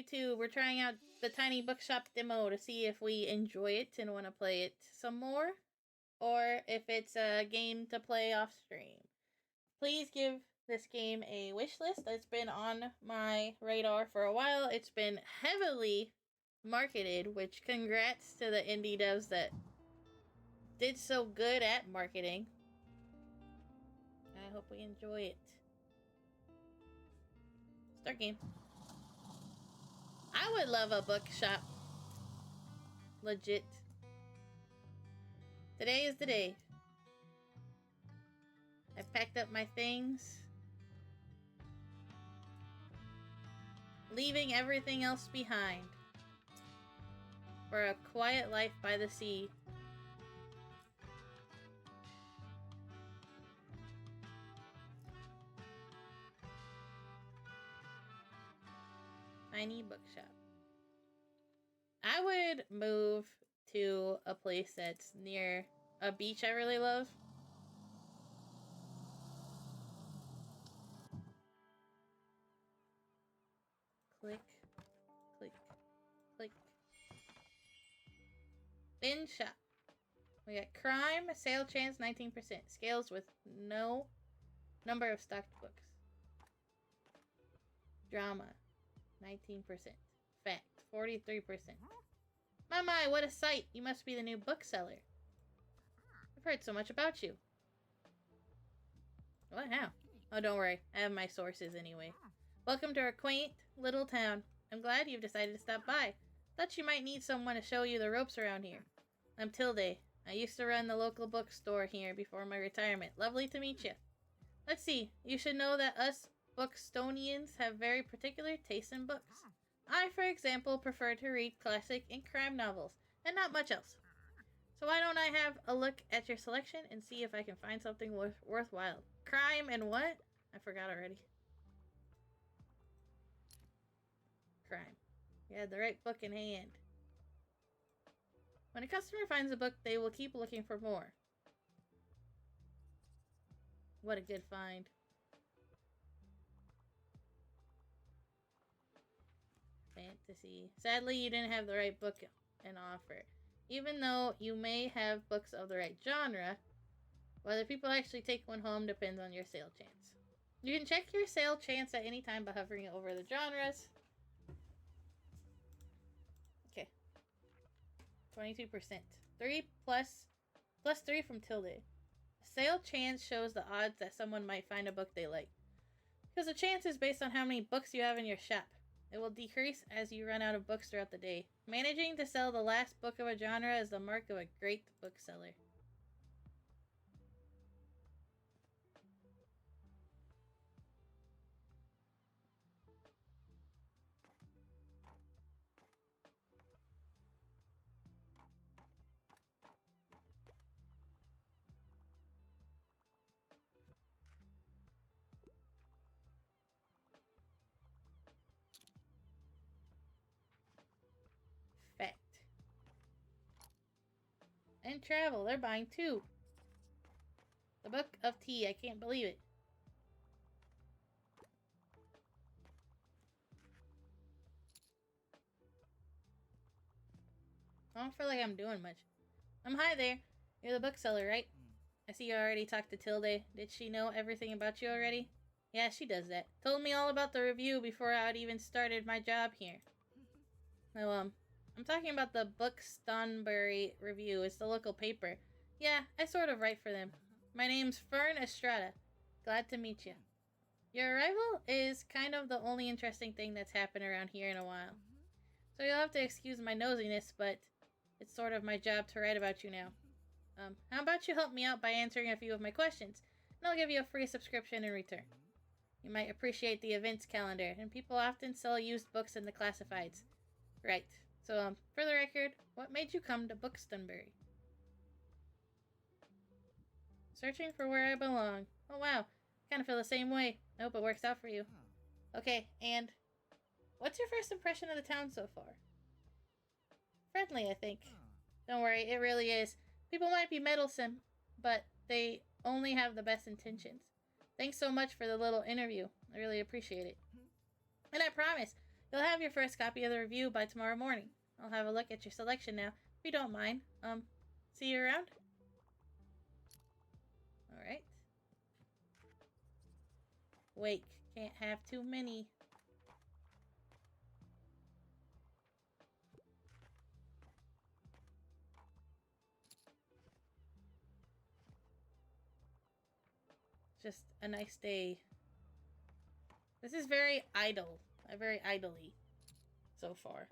YouTube. We're trying out the Tiny Bookshop demo to see if we enjoy it and want to play it some more, or if it's a game to play off stream. Please give this game a wish list. It's been on my radar for a while. It's been heavily marketed, which congrats to the indie devs that did so good at marketing. I hope we enjoy it. Start game. I would love a bookshop. Legit. Today is the day. I packed up my things, leaving everything else behind for a quiet life by the sea. Tiny bookshop. I would move to a place that's near a beach I really love. Click, click, click. In shop. We got crime, sale chance 19%. Scales with no number of stocked books. Drama, 19%. Fact, 43%. My, what a sight! You must be the new bookseller. I've heard so much about you. What? How? Oh, don't worry. I have my sources anyway. Welcome to our quaint little town. I'm glad you've decided to stop by. Thought you might need someone to show you the ropes around here. I'm Tilde. I used to run the local bookstore here before my retirement. Lovely to meet you. Let's see. You should know that us Bookstonians have very particular tastes in books. I, for example, prefer to read classic and crime novels, and not much else. So why don't I have a look at your selection and see if I can find something worthwhile? Crime and what? I forgot already. Crime. You had the right book in hand. When a customer finds a book, they will keep looking for more. What a good find. Fantasy. Sadly, you didn't have the right book in offer. Even though you may have books of the right genre, whether people actually take one home depends on your sale chance. You can check your sale chance at any time by hovering over the genres. Okay. 22%. 3 plus 3 from Tilde. Sale chance shows the odds that someone might find a book they like. Because the chance is based on how many books you have in your shop. It will decrease as you run out of books throughout the day. Managing to sell the last book of a genre is the mark of a great bookseller. Fact. And travel. They're buying 2. The Book of Tea. I can't believe it. I don't feel like I'm doing much. Hi there. You're the bookseller, right? I see you already talked to Tilde. Did she know everything about you already? Yeah, she does that. Told me all about the review before I'd even started my job here. No, I'm talking about the Bookstone review. It's the local paper. Yeah, I sort of write for them. My name's Fern Estrada. Glad to meet you. Your arrival is kind of the only interesting thing that's happened around here in a while. So you'll have to excuse my nosiness, but it's sort of my job to write about you now. How about you help me out by answering a few of my questions, and I'll give you a free subscription in return. You might appreciate the events calendar, and people often sell used books in the classifieds. Right. So, for the record, what made you come to Bookstoneberry? Searching for where I belong. Oh, wow. Kind of feel the same way. I hope it works out for you. Okay, and what's your first impression of the town so far? Friendly, I think. Don't worry, it really is. People might be meddlesome, but they only have the best intentions. Thanks so much for the little interview. I really appreciate it. And I promise, You'll have your first copy of the review by tomorrow morning. I'll have a look at your selection now, if you don't mind. See you around? Alright. Wake. Can't have too many. Just a nice day. This is very idle. Very idly so far.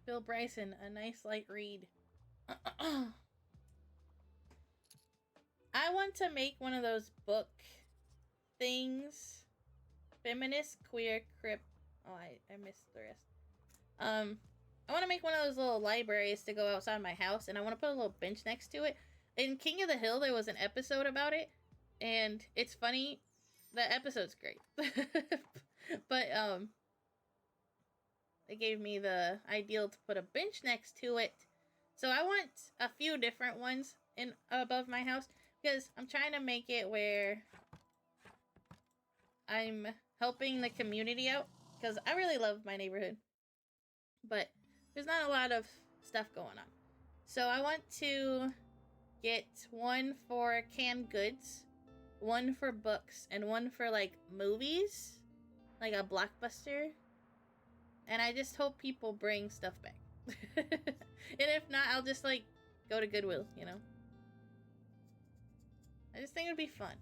Bill Bryson, a nice light read. I want to make one of those book things. Feminist, queer, crip. Oh, I missed the rest. I want to make one of those little libraries to go outside my house, and I want to put a little bench next to it. In King of the Hill, there was an episode about it, and it's funny. The episode's great. But, they gave me the ideal to put a bench next to it. So I want a few different ones in above my house, because I'm trying to make it where I'm helping the community out, because I really love my neighborhood. But there's not a lot of stuff going on. So I want to get one for canned goods, one for books, and one for, like, movies. Like a Blockbuster. And I just hope people bring stuff back. And if not, I'll just, like, go to Goodwill, you know? I just think it would be fun.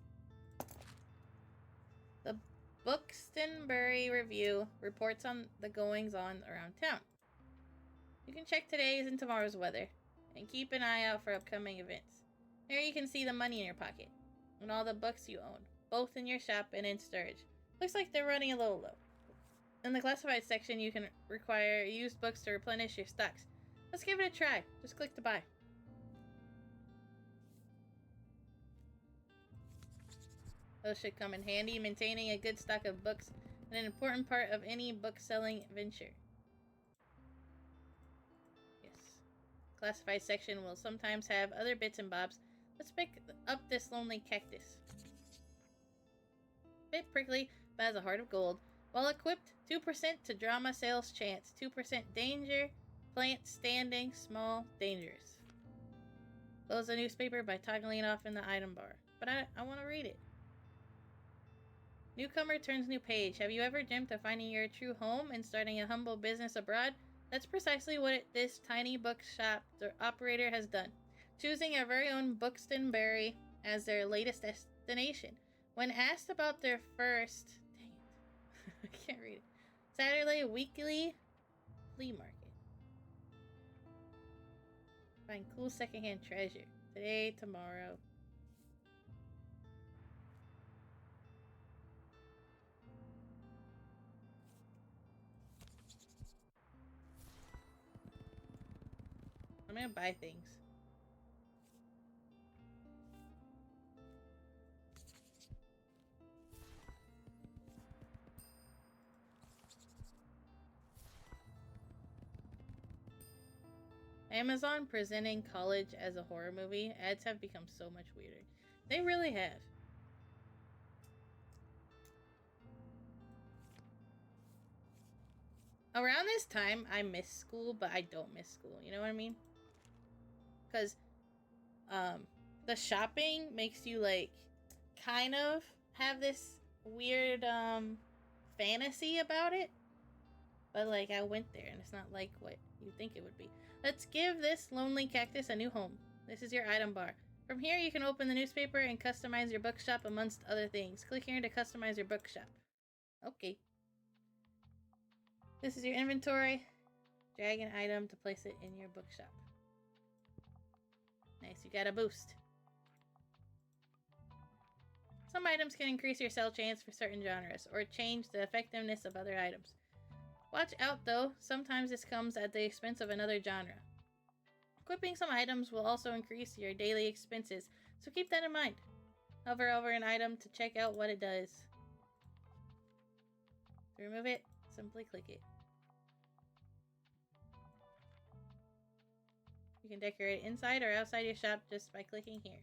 The Buxtonbury Review reports on the goings-on around town. You can check today's and tomorrow's weather, and keep an eye out for upcoming events. Here you can see the money in your pocket, and all the books you own, both in your shop and in storage. Looks like they're running a little low. In the classified section, you can require used books to replenish your stocks. Let's give it a try. Just click to buy. Those should come in handy. Maintaining a good stock of books is an important part of any book-selling venture. Yes. Classified section will sometimes have other bits and bobs. Let's pick up this lonely cactus. Bit prickly, but has a heart of gold. Well equipped, 2% to drama sales chance, 2% danger, plant standing, small, dangerous. Close the newspaper by toggling off in the item bar. But I want to read it. Newcomer turns new page. Have you ever dreamt of finding your true home and starting a humble business abroad? That's precisely what this tiny bookshop operator has done, choosing our very own Buxtonbury as their latest destination. When asked about their first... I can't read it. Saturday weekly flea market. Find cool secondhand treasure. Today, tomorrow. I'm gonna buy things. Amazon presenting college as a horror movie. Ads have become so much weirder. They really have. Around this time, I miss school, but I don't miss school. You know what I mean? Because, the shopping makes you, like, kind of have this weird, fantasy about it. But, like, I went there, and it's not like what you think it would be. Let's give this lonely cactus a new home. This is your item bar. From here, you can open the newspaper and customize your bookshop amongst other things. Click here to customize your bookshop. Okay. This is your inventory. Drag an item to place it in your bookshop. Nice, you got a boost. Some items can increase your sell chance for certain genres, or change the effectiveness of other items. Watch out though, sometimes this comes at the expense of another genre. Equipping some items will also increase your daily expenses, so keep that in mind. Hover over an item to check out what it does. To remove it, simply click it. You can decorate inside or outside your shop just by clicking here.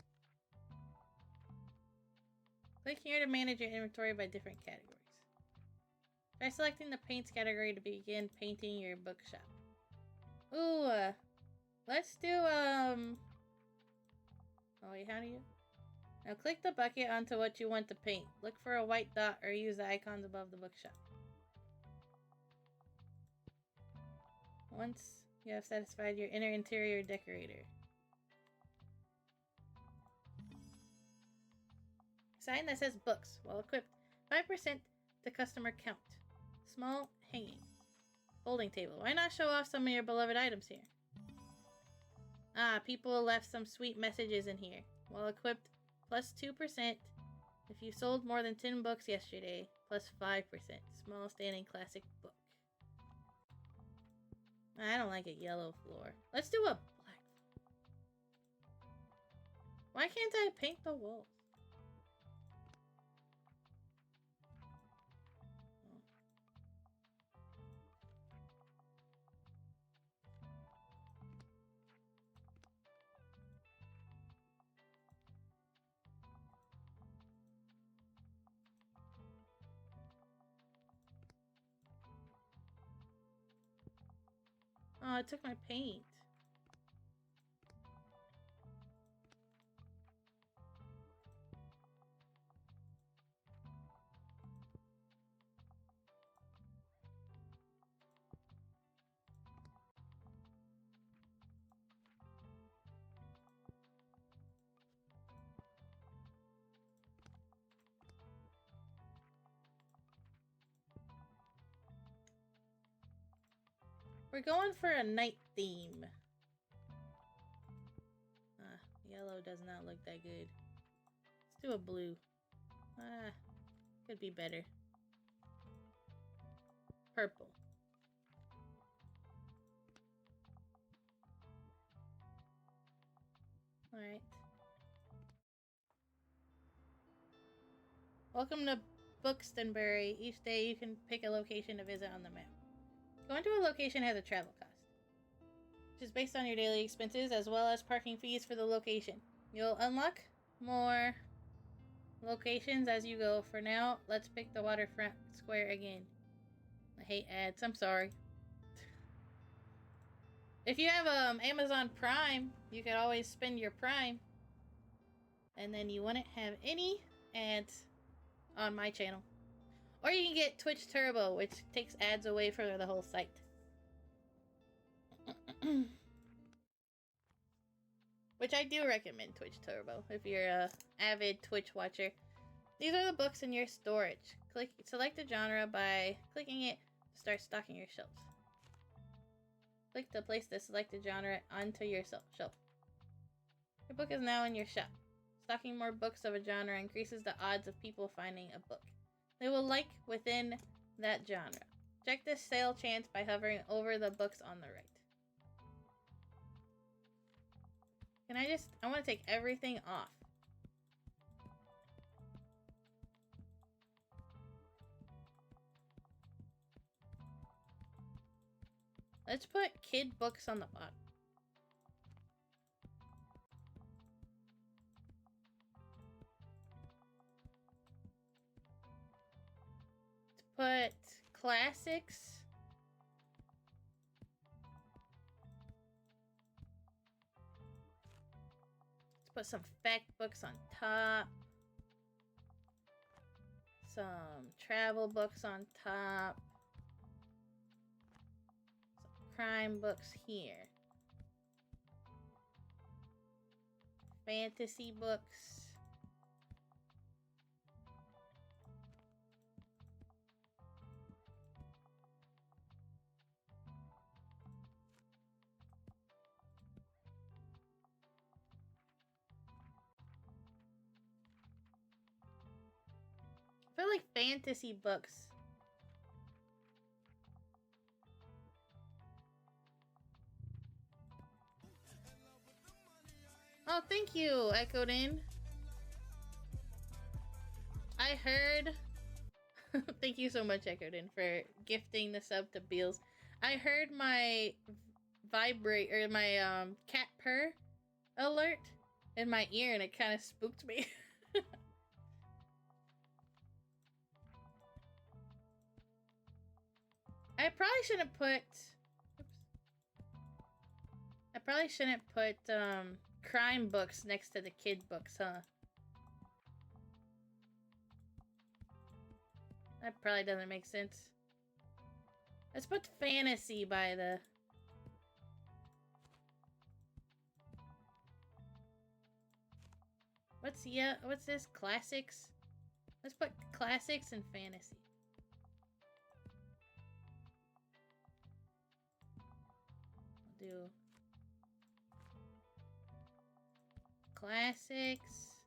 Click here to manage your inventory by different categories. Try selecting the paints category to begin painting your bookshop. Ooh, let's do, oh wait, how do you? Now click the bucket onto what you want to paint. Look for a white dot or use the icons above the bookshop. Once you have satisfied your inner interior decorator. Sign that says books, well equipped. 5% to customer count. Small hanging. Folding table. Why not show off some of your beloved items here? Ah, people left some sweet messages in here. Well equipped, plus 2%. If you sold more than 10 books yesterday, plus 5%. Small standing classic book. I don't like a yellow floor. Let's do a black. Why can't I paint the walls? Oh, it took my paint. We're going for a night theme. Yellow does not look that good. Let's do a blue. Could be better. Purple. Alright. Welcome to Buxtonbury. Each day you can pick a location to visit on the map. Going to a location has a travel cost, which is based on your daily expenses as well as parking fees for the location. You'll unlock more locations as you go. For now, let's pick the waterfront square again. I hate ads. I'm sorry. If you have Amazon Prime, you could always spend your Prime, and then you wouldn't have any ads on my channel. Or you can get Twitch Turbo, which takes ads away from the whole site. Which I do recommend Twitch Turbo if you're a avid Twitch watcher. These are the books in your storage. Select a genre by clicking it to start stocking your shelves. Click to place the selected genre onto your shelf. Your book is now in your shop. Stocking more books of a genre increases the odds of people finding a book they will like within that genre. Check the sale chance by hovering over the books on the right. I want to take everything off. Let's put kid books on the bottom. Let's put classics. Let's put some fact books on top. Some travel books on top. Crime books here. Fantasy books. I feel like fantasy books. Oh, thank you, Echoed In. I heard... Thank you so much, Echoed In, for gifting the sub to Beals. I heard my vibrate, or my cat purr alert in my ear, and it kind of spooked me. I probably shouldn't put... Oops. I probably shouldn't put crime books next to the kid books, huh? That probably doesn't make sense. Let's put fantasy by the... What's this? Classics? Let's put classics and fantasy. I'll do classics.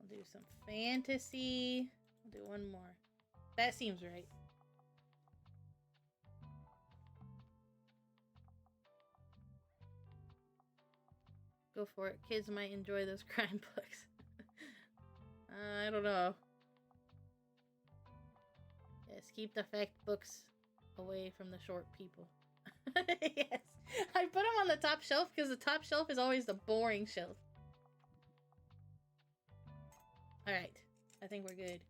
I'll do some fantasy. I'll do one more. That seems right. Go for it. Kids might enjoy those crime books. I don't know. Yes, keep the fact books away from the short people. Yes. I put them on the top shelf because the top shelf is always the boring shelf. Alright. I think we're good.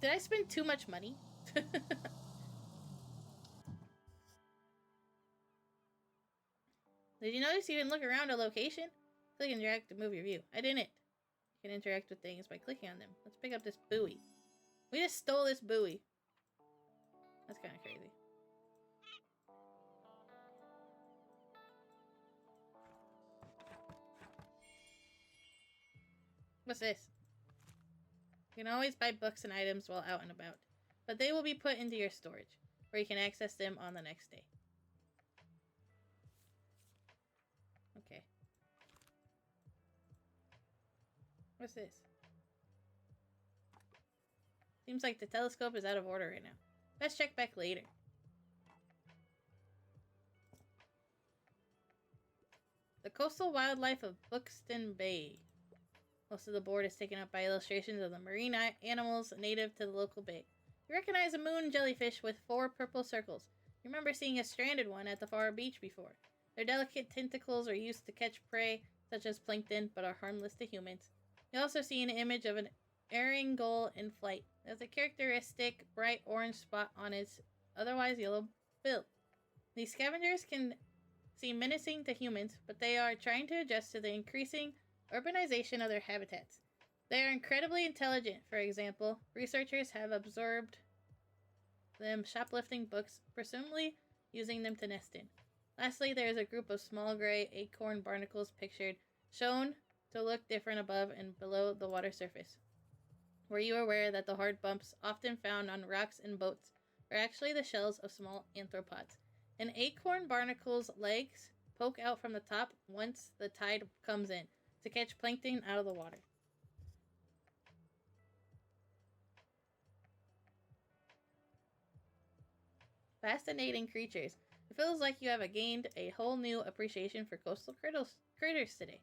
Did I spend too much money? Did you notice you can look around a location? Click and drag to move your view. I didn't. You can interact with things by clicking on them. Let's pick up this buoy. We just stole this buoy. That's kind of crazy. What's this? You can always buy books and items while out and about, but they will be put into your storage, where you can access them on the next day. Okay. What's this? Seems like the telescope is out of order right now. Let's check back later. The coastal wildlife of Buxton Bay. Most of the board is taken up by illustrations of the marine animals native to the local bay. You recognize a moon jellyfish with 4 purple circles. You remember seeing a stranded one at the far beach before. Their delicate tentacles are used to catch prey, such as plankton, but are harmless to humans. You also see an image of an erring gull in flight. It has a characteristic bright orange spot on its otherwise yellow bill. These scavengers can seem menacing to humans, but they are trying to adjust to the increasing urbanization of their habitats. They are incredibly intelligent. For example, researchers have observed them shoplifting books, presumably using them to nest in. Lastly, there is a group of small gray acorn barnacles pictured, shown to look different above and below the water surface. Were you aware that the hard bumps often found on rocks and boats are actually the shells of small arthropods? An acorn barnacle's legs poke out from the top once the tide comes in to catch plankton out of the water. Fascinating creatures. It feels like you have gained a whole new appreciation for coastal critters today.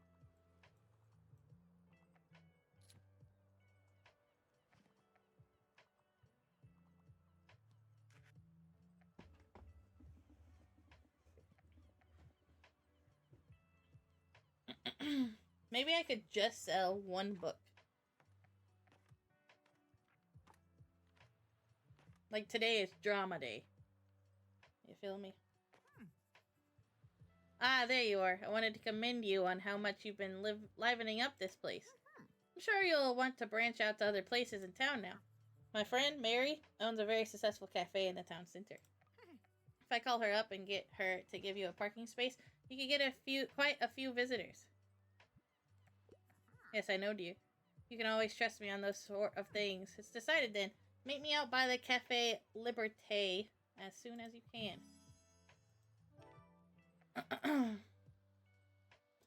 Maybe I could just sell one book. Like today is drama day. You feel me? Ah, there you are. I wanted to commend you on how much you've been livening up this place. I'm sure you'll want to branch out to other places in town now. My friend, Mary, owns a very successful cafe in the town center. If I call her up and get her to give you a parking space, you could get quite a few visitors. Yes, I know, dear. You can always trust me on those sort of things. It's decided then. Meet me out by the Cafe Liberté as soon as you can.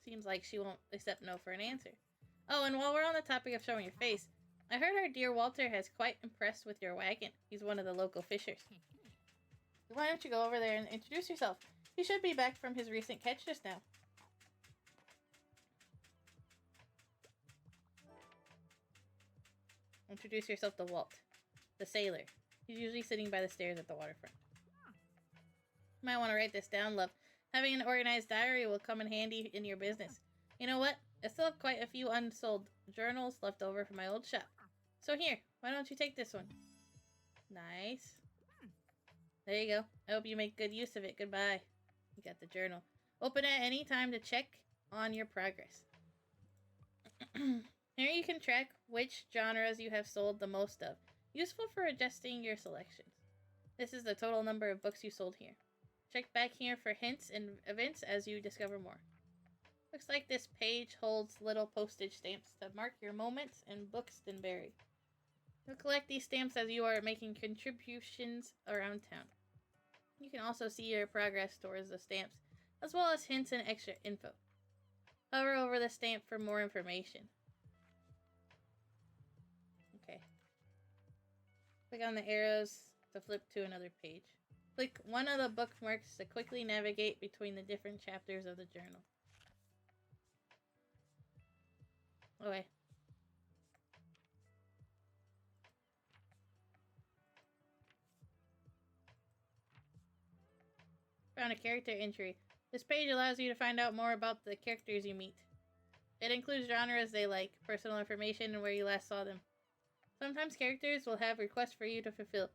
Seems like she won't accept no for an answer. Oh, and while we're on the topic of showing your face, I heard our dear Walter has quite impressed with your wagon. He's one of the local fishers. Why don't you go over there and introduce yourself? He should be back from his recent catch just now. Introduce yourself to Walt, the sailor. He's usually sitting by the stairs at the waterfront. You might want to write this down, love. Having an organized diary will come in handy in your business. You know what? I still have quite a few unsold journals left over from my old shop. So here, why don't you take this one? Nice. There you go. I hope you make good use of it. Goodbye. You got the journal. Open it any time to check on your progress. Here you can track which genres you have sold the most of. Useful for adjusting your selections. This is the total number of books you sold here. Check back here for hints and events as you discover more. Looks like this page holds little postage stamps that mark your moments in Bookstonbury. You'll collect these stamps as you are making contributions around town. You can also see your progress towards the stamps, as well as hints and extra info. Hover over the stamp for more information. Okay. Click on the arrows to flip to another page. Click one of the bookmarks to quickly navigate between the different chapters of the journal. Okay. Found a character entry. This page allows you to find out more about the characters you meet. It includes genres they like, personal information, and where you last saw them. Sometimes characters will have requests for you to fulfill.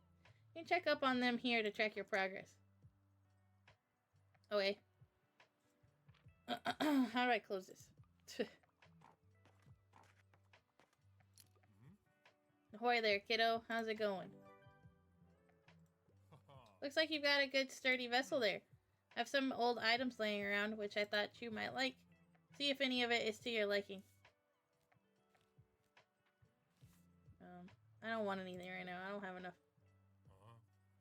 You can check up on them here to track your progress. Okay. How do I close this? Ahoy there, kiddo. How's it going? Looks like you've got a good sturdy vessel there. I have some old items laying around, which I thought you might like. See if any of it is to your liking. I don't want anything right now. I don't have enough.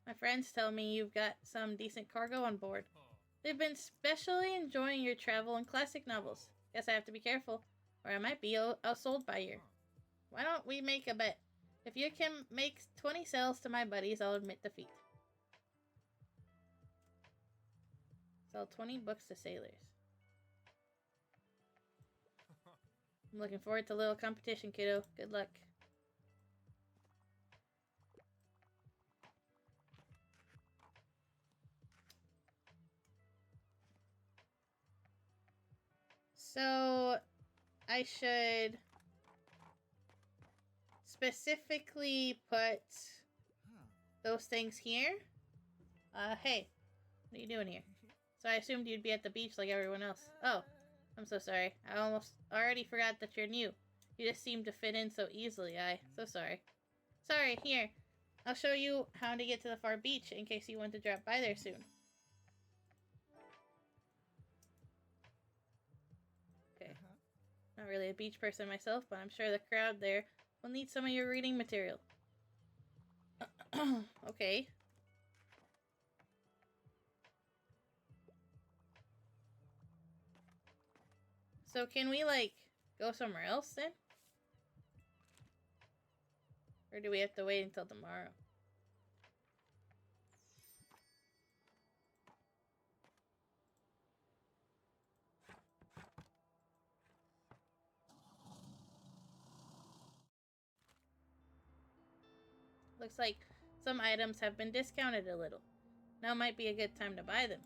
My friends tell me you've got some decent cargo on board. They've been especially enjoying your travel and classic novels. Guess I have to be careful, or I might be outsold by you. Why don't we make a bet? If you can make 20 sales to my buddies, I'll admit defeat. Sell 20 books to sailors. I'm looking forward to a little competition, kiddo. Good luck. So, I should specifically put those things here. Hey, what are you doing here? So I assumed you'd be at the beach like everyone else. Oh, I'm so sorry. I almost already forgot that you're new. You just seem to fit in so easily. So sorry. Sorry, here. I'll show you how to get to the far beach in case you want to drop by there soon. Okay. Not really a beach person myself, but I'm sure the crowd there will need some of your reading material. Okay. So can we, like, go somewhere else then? Or do we have to wait until tomorrow? Looks like some items have been discounted a little. Now might be a good time to buy them.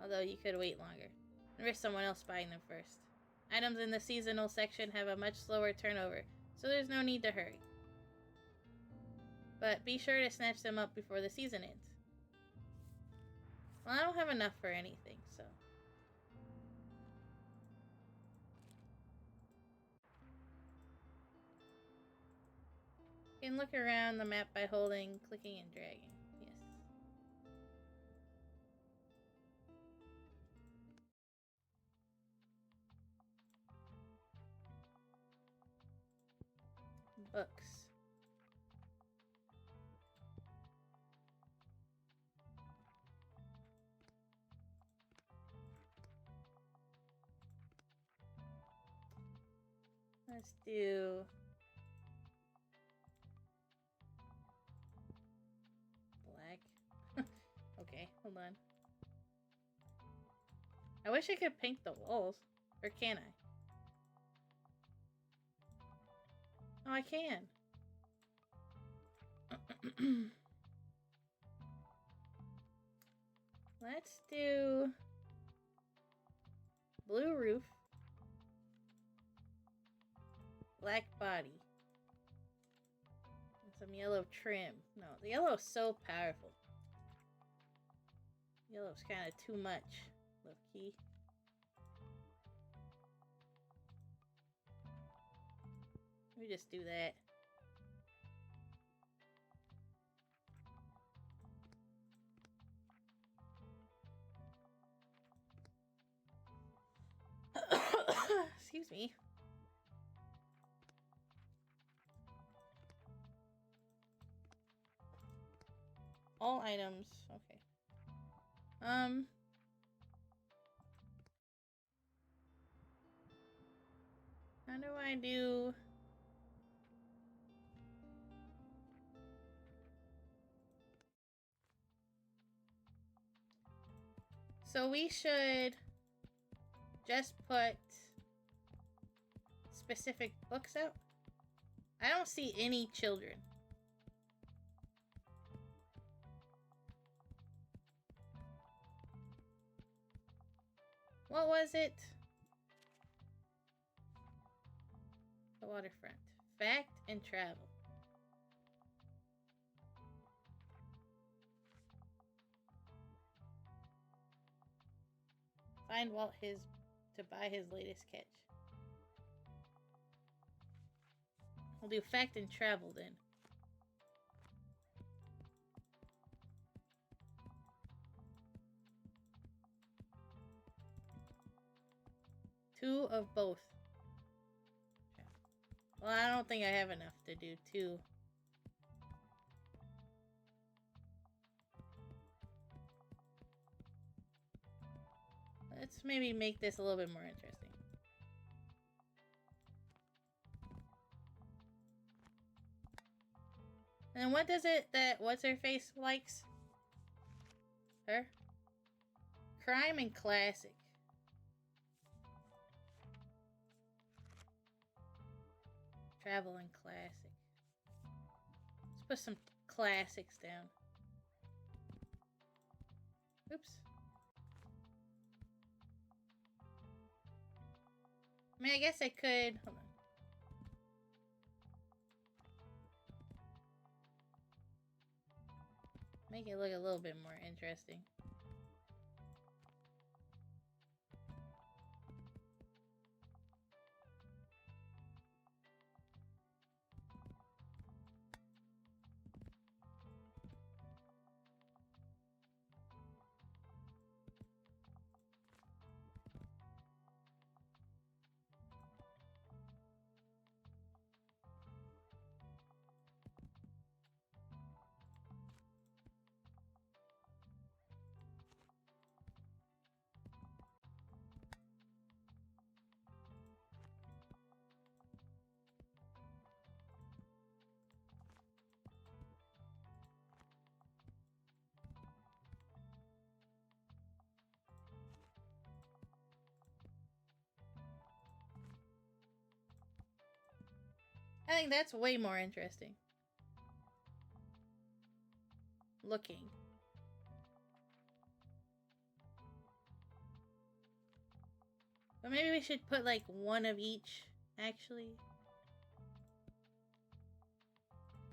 Although you could wait longer and risk someone else buying them first. Items in the seasonal section have a much slower turnover, so there's no need to hurry. But be sure to snatch them up before the season ends. Well, I don't have enough for anything, so... You can look around the map by holding, clicking, and dragging. Yes. Books. Let's do... black. Okay, hold on. I wish I could paint the walls. Or can I? Oh, I can. Let's do blue roof, black body, and some yellow trim. No, the yellow is so powerful. Yellow's kind of too much, low key. Let me just do that. Excuse me. All items. Okay. How do I do... So we should just put specific books out. I don't see any children. What was it? The waterfront. Fact and travel. Find Walt to buy his latest catch. We'll do fact and travel then. Two of both. Well, I don't think I have enough to do two. Let's maybe make this a little bit more interesting. And what does it that what's her face likes? Her? Crime and classic. Travel and classic. Let's put some classics down. Oops. I mean, I guess I could... Hold on. Make it look a little bit more interesting. I think that's way more interesting. Looking. But maybe we should put like one of each, actually.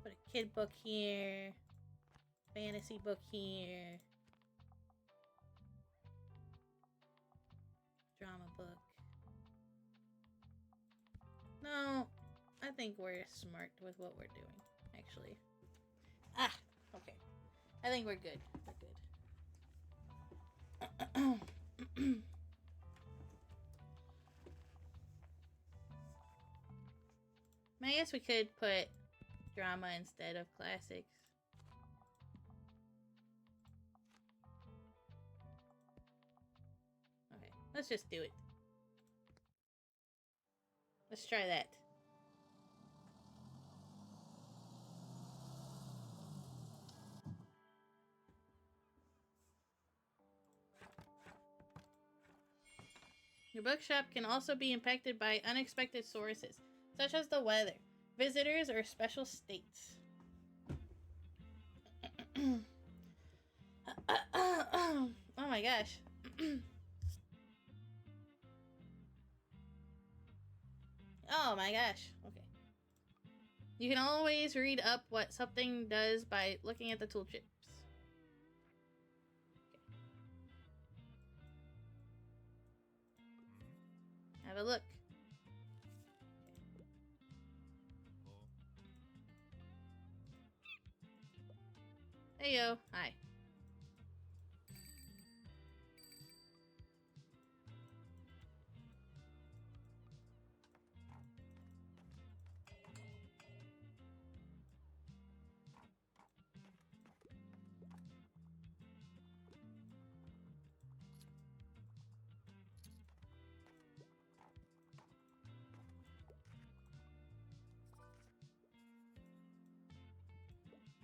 Put a kid book here. Fantasy book here. Drama book. No, I think we're smart with what we're doing, actually. Ah, okay. I think we're good. We're good. I guess we could put drama instead of classics. Okay, let's just do it. Let's try that. Your bookshop can also be impacted by unexpected sources, such as the weather. visitors, or special states. Oh my gosh. Oh my gosh. Okay. You can always read up what something does by looking at the tooltips. Okay. Have a look. Hey yo. Hi.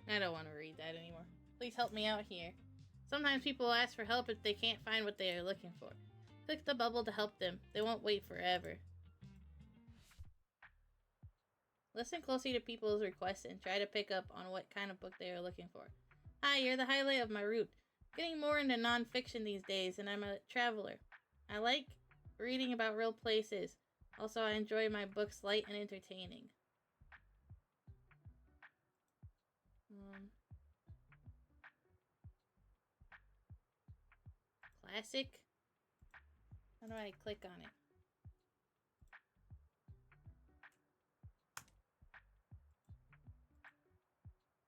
I don't want to read that anymore. Please help me out here. Sometimes people ask for help if they can't find what they are looking for. Click the bubble to help them. They won't wait forever. Listen closely to people's requests and try to pick up on what kind of book they are looking for. Hi, you're the highlight of my route. Getting more into nonfiction these days, and I'm a traveler. I like reading about real places. Also, I enjoy my books light and entertaining. Classic? How do I click on it?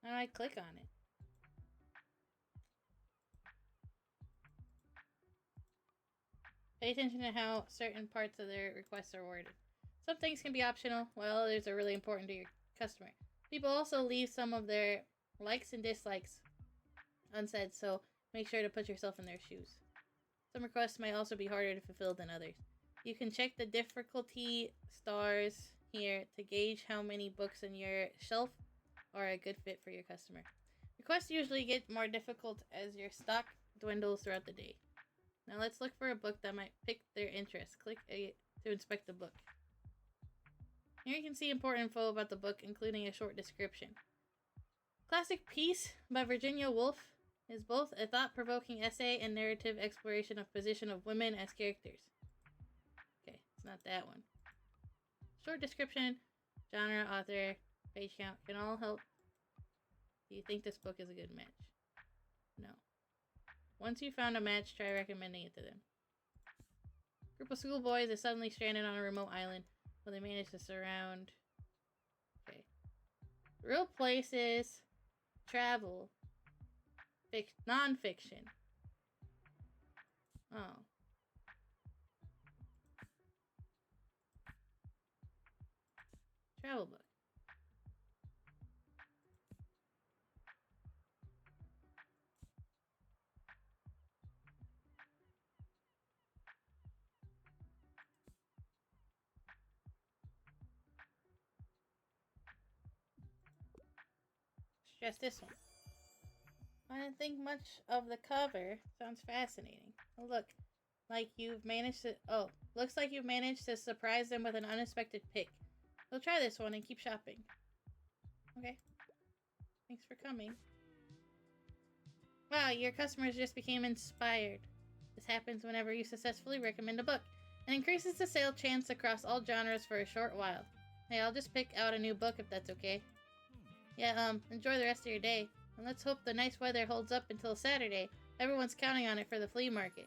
How do I click on it? Pay attention to how certain parts of their requests are worded. Some things can be optional, while others are really important to your customer. People also leave some of their likes and dislikes unsaid, so make sure to put yourself in their shoes. Some requests might also be harder to fulfill than others. You can check the difficulty stars here to gauge how many books in your shelf are a good fit for your customer. Requests usually get more difficult as your stock dwindles throughout the day. Now let's look for a book that might pique their interest. Click A to inspect the book. Here you can see important info about the book, including a short description. Classic Peace by Virginia Woolf is both a thought-provoking essay and narrative exploration of position of women as characters. Okay, it's not that one. Short description, genre, author, page count can all help. Do you think this book is a good match? No. Once you found a match, try recommending it to them. Group of schoolboys is suddenly stranded on a remote island, but they manage to surround. Okay. Real places, travel, non-fiction. Oh. Travel book. Just this one. I didn't think much of the cover. Sounds fascinating. Oh, look. Looks like you've managed to surprise them with an unexpected pick. We'll try this one and keep shopping. Okay. Thanks for coming. Wow, your customers just became inspired. This happens whenever you successfully recommend a book, and increases the sale chance across all genres for a short while. Hey, I'll just pick out a new book if that's okay. Yeah, enjoy the rest of your day. And let's hope the nice weather holds up until Saturday. Everyone's counting on it for the flea market.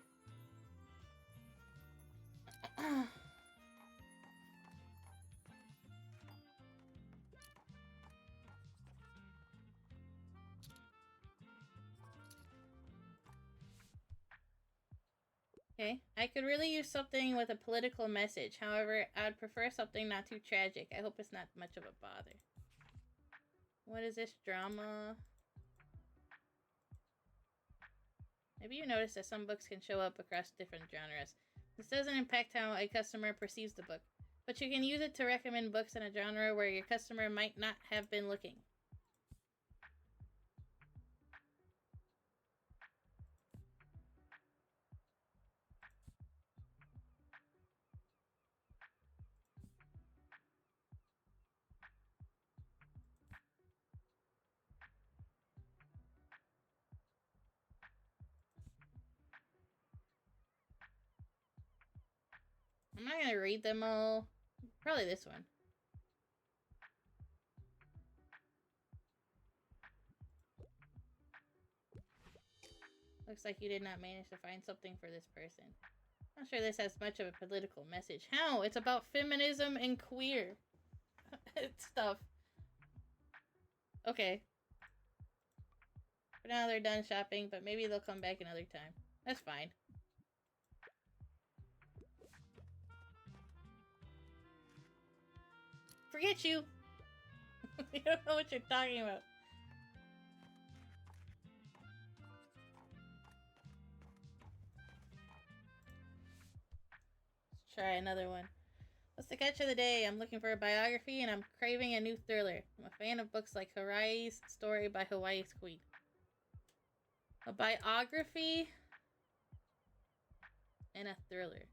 Okay, I could really use something with a political message. However, I'd prefer something not too tragic. I hope it's not much of a bother. What is this drama? Maybe you noticed that some books can show up across different genres. This doesn't impact how a customer perceives the book, but you can use it to recommend books in a genre where your customer might not have been looking. I'm not gonna read them all. Probably this one. Looks like you did not manage to find something for this person. Not sure this has much of a political message. How? It's about feminism and queer stuff. Okay. For now, they're done shopping, but maybe they'll come back another time. That's fine. Forget you! You don't know what you're talking about. Let's try another one. What's the catch of the day? I'm looking for a biography and I'm craving a new thriller. I'm a fan of books like Harai's Story by Hawaii's Queen. A biography and a thriller.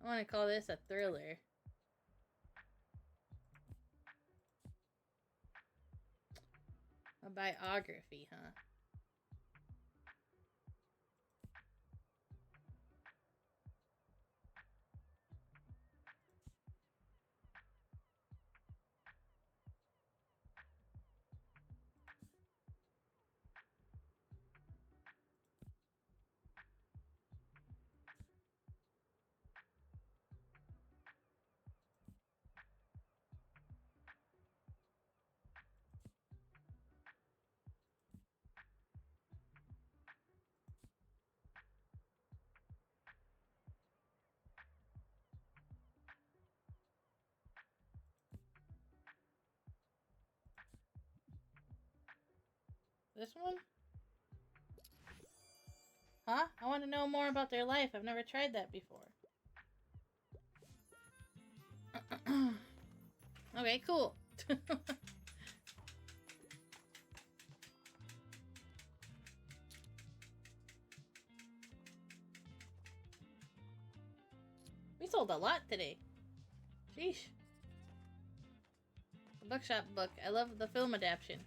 I want to call this a thriller. A biography, huh? This one? Huh? I want to know more about their life. I've never tried that before. Okay, cool. We sold a lot today. Sheesh. The Bookshop book. I love the film adaptation.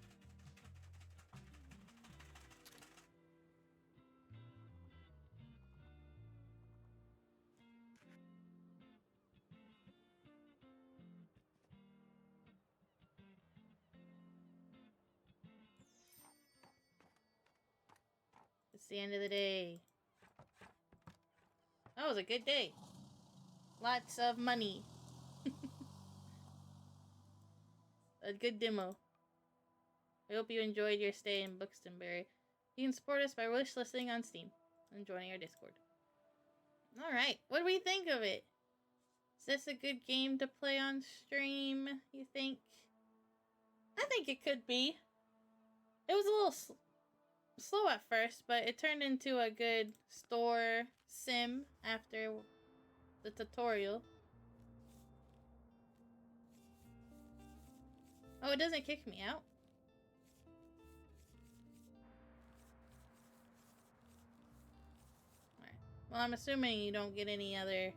It's the end of the day. That was a good day. Lots of money. A good demo. I hope you enjoyed your stay in Buxtonbury. You can support us by wish listing on Steam and joining our Discord. Alright, what do we think of it? Is this a good game to play on stream, you think? I think it could be. It was a little slow at first, but it turned into a good store sim after the tutorial. Oh, it doesn't kick me out. Alright. Well, I'm assuming you don't get any other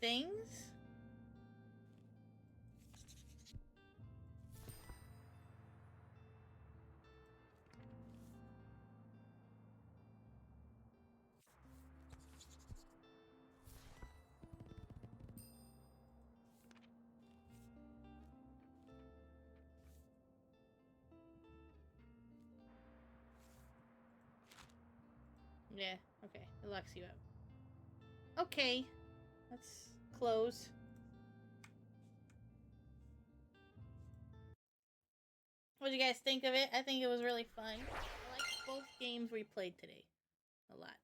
things. Yeah, okay. It locks you out. Okay. Let's close. What do you guys think of it? I think it was really fun. I liked both games we played today. A lot.